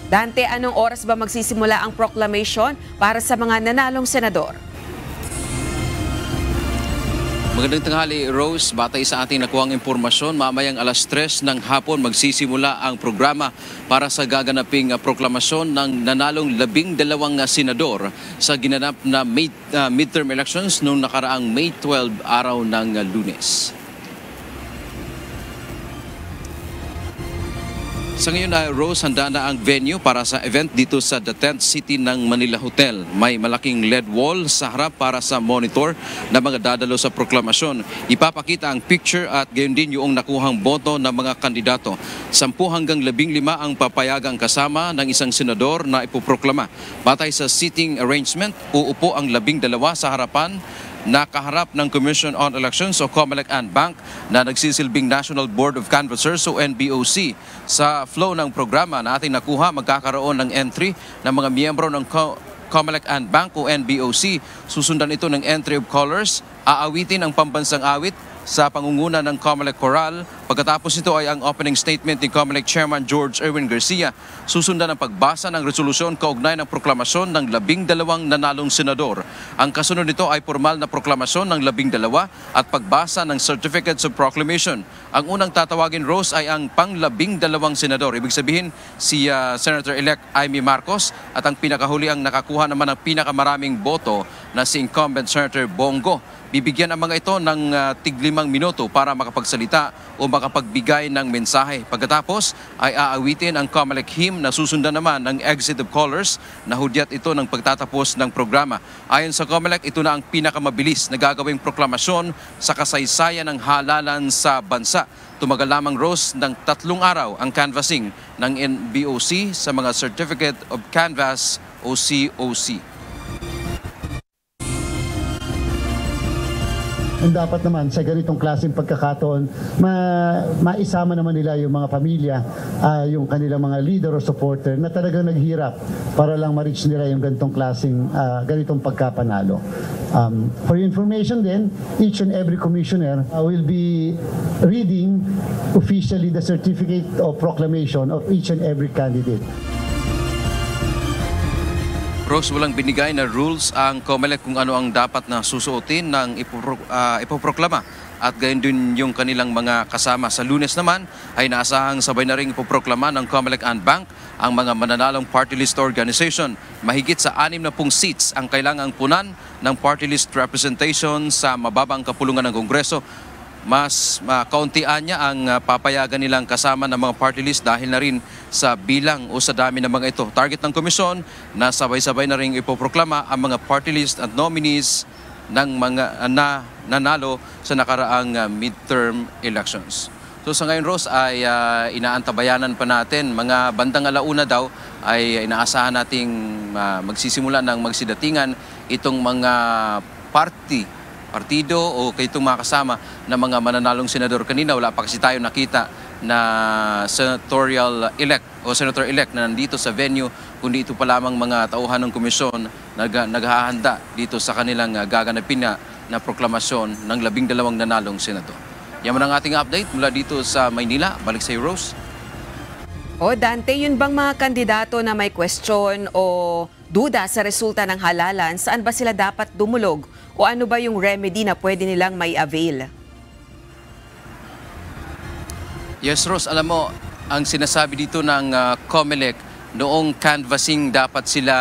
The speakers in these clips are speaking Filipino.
Dante, anong oras ba magsisimula ang proclamation para sa mga nanalong senador? Magandang tanghali, Rose. Batay sa ating nakuhang impormasyon, mamayang alas 3 ng hapon magsisimula ang programa para sa gaganaping proklamasyon ng nanalong 12 senador sa ginanap na midterm elections noong nakaraang May 12 araw ng Lunes. Sa ngayon, Rose, handa na ang venue para sa event dito sa The Tent City ng Manila Hotel. May malaking LED wall sa harap para sa monitor na mga dadalo sa proklamasyon. Ipapakita ang picture at gayon din yung nakuhang boto ng mga kandidato. 10 hanggang 15 ang papayagang kasama ng isang senador na ipoproklama. Batay sa seating arrangement, uupo ang 12 sa harapan na kaharap ng Commission on Elections o COMELEC and Bank na nagsisilbing National Board of Canvassers o NBOC. Sa flow ng programa na ating nakuha, magkakaroon ng entry ng mga miyembro ng COMELEC and Bank o NBOC. Susundan ito ng entry of callers, aawitin ang pambansang awit sa pangunguna ng COMELEC Choral. Pagkatapos nito ay ang opening statement ni COMELEC Chairman George Erwin Garcia. Susundan ang pagbasa ng resolusyon kaugnay ng proklamasyon ng 12 nanalong senador. Ang kasunod nito ay formal na proklamasyon ng 12 at pagbasa ng Certificates of Proclamation. Ang unang tatawagin, Rose, ay ang pang-12 senador. Ibig sabihin si Senator-elect Amy Marcos at ang pinakahuli ang nakakuha naman ng pinakamaraming boto na si incumbent Senator Bongo. Bibigyan ang mga ito ng tig-5 minuto para makapagsalita o makapagbigay ng mensahe. Pagkatapos ay aawitin ang COMELEC hymn na susundan naman ng exit of callers na hudyat ito ng pagtatapos ng programa. Ayon sa COMELEC, ito na ang pinakamabilis na gagawing proklamasyon sa kasaysayan ng halalan sa bansa. Tumagal lamang, Rose, ng 3 araw ang canvassing ng NBOC sa mga Certificate of Canvass o COC. Dapat naman sa ganitong klaseng pagkakataon, maisama naman nila yung mga pamilya, yung kanilang mga leader o supporter na talagang naghirap para lang ma-reach nila yung ganitong pagkapanalo. For your information din, each and every commissioner will be reading officially the certificate of proclamation of each and every candidate. Rose, walang binigay na rules ang COMELEC kung ano ang dapat na susuotin ng ipoproklama at gayon din yung kanilang mga kasama. Sa Lunes naman ay naasahang sabay na rin ipoproklama ng COMELEC and Bank ang mga mananalong party list organization. Mahigit sa 60 seats ang kailangang punan ng party list representation sa mababang kapulungan ng Kongreso. Mas kauntian niya ang papayagan nilang kasama ng mga party list dahil na rin sa bilang o sa dami ng mga ito. Target ng komisyon na sabay-sabay na rin ipoproklama ang mga party list at nominees ng mga nanalo sa nakaraang midterm elections. So sa ngayon, Rose, ay inaantabayanan pa natin. Mga bandang alauna daw ay inaasahan nating magsisimula ng magsidatingan itong mga partido o kay itong mga kasama na mga mananalong senador. Kanina wala pa kasi tayo nakita na senatorial-elect o senator-elect na nandito sa venue, kundi ito pa lamang mga tauhan ng komisyon na naghahanda dito sa kanilang gaganapin na proklamasyon ng 12 nanalong senador. Yan ang ating update mula dito sa Maynila. Balik sa iyo, Rose. Dante, yun bang mga kandidato na may question o duda sa resulta ng halalan, saan ba sila dapat dumulog? O ano ba yung remedy na pwede nilang may avail? Yes, Rose, alam mo, ang sinasabi dito ng COMELEC, noong canvassing dapat sila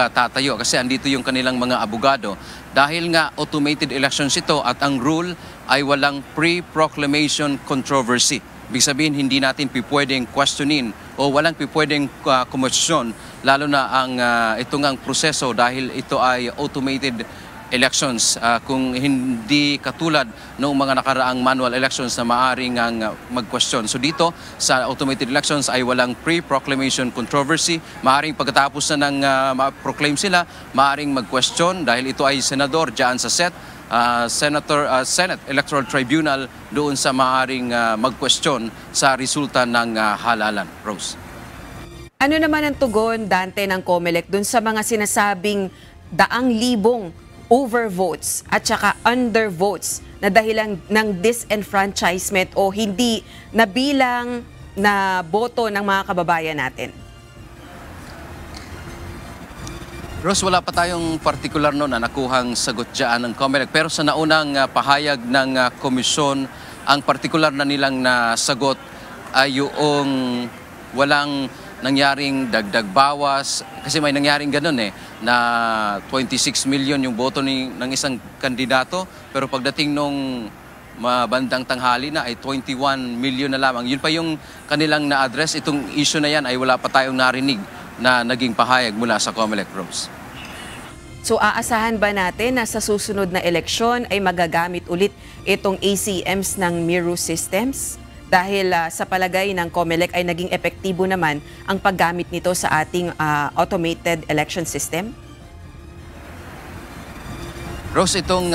tatayo kasi andito yung kanilang mga abogado. Dahil nga automated elections ito at ang rule ay walang pre-proclamation controversy. Ibig sabihin, hindi natin pwedeng questionin o walang pwedeng kumwestiyon, lalo na ang ito ngang proseso dahil ito ay automated elections. Kung hindi katulad noong mga nakaraang manual elections na maaaring mag-question. So dito sa automated elections ay walang pre-proclamation controversy. Maaaring pagkatapos na ng ma-proclaim sila, maaaring mag-question dahil ito ay senador dyan sa Senate Electoral Tribunal doon sa maaaring mag-question sa resulta ng halalan. Rose. Ano naman ang tugon, Dante, ng COMELEC dun sa mga sinasabing 100,000 overvotes at saka undervotes na dahilan ng disenfranchisement o hindi nabilang na boto ng mga kababayan natin? Rose, wala pa tayong partikular no na nakuhang sagot dyan ng COMELEC. Pero sa naunang pahayag ng komisyon, ang partikular na nilang nasagot ay yung walang nangyaring dagdag bawas. Kasi may nangyaring ganun na 26 million yung boto ng isang kandidato. Pero pagdating nung mabandang tanghali na ay 21 million na lamang. Yun pa yung kanilang na-address. Itong issue na yan ay wala pa tayong narinig na naging pahayag mula sa COMELEC, Rose. So aasahan ba natin na sa susunod na eleksyon ay magagamit ulit itong ACMs ng Miro systems? Dahil sa palagay ng COMELEC ay naging epektibo naman ang paggamit nito sa ating automated election system? Rose, itong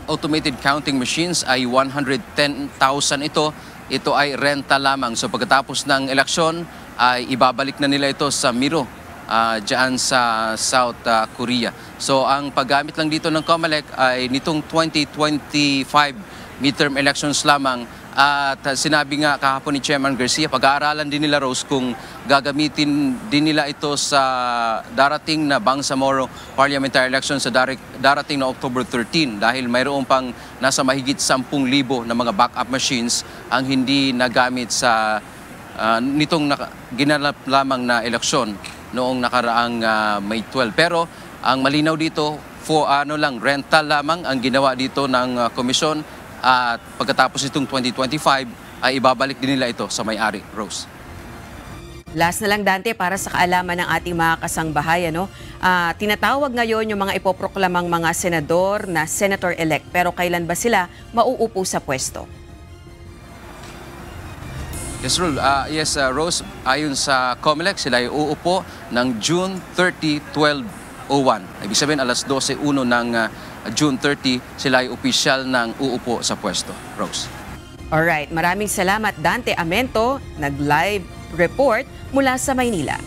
automated counting machines ay 110,000 ito. Ito ay renta lamang. So pagkatapos ng eleksyon ay ibabalik na nila ito sa Miro dyan sa South Korea. So ang paggamit lang dito ng COMELEC ay nitong 2025 midterm elections lamang. At sinabi nga kahapon ni Chairman Garcia, pag-aaralan din nila, Rose, kung gagamitin din nila ito sa darating na Bangsamoro parliamentary election sa darating na October 13 dahil mayroon pang nasa mahigit 10,000 na mga backup machines ang hindi nagamit sa nitong ginanap lamang na eleksyon noong nakaraang May 12. Pero ang malinaw dito, rental lamang ang ginawa dito ng komisyon. At pagkatapos itong 2025 ay ibabalik din nila ito sa may-ari, Rose. Last na lang, Dante, para sa kaalaman ng ating mga kasangbahay, tinatawag ngayon yung mga ipoproklamang mga senador na senator-elect. Pero kailan ba sila mauupo sa pwesto? Yes, Rose, ayon sa COMELEC, sila ay uupo ng June 30, 12:01. Ibig sabihin, alas 12:01 ng June 30, sila ay opisyal ng uupo sa pwesto. Rose. Alright, maraming salamat, Dante Amento, nag-live report mula sa Maynila.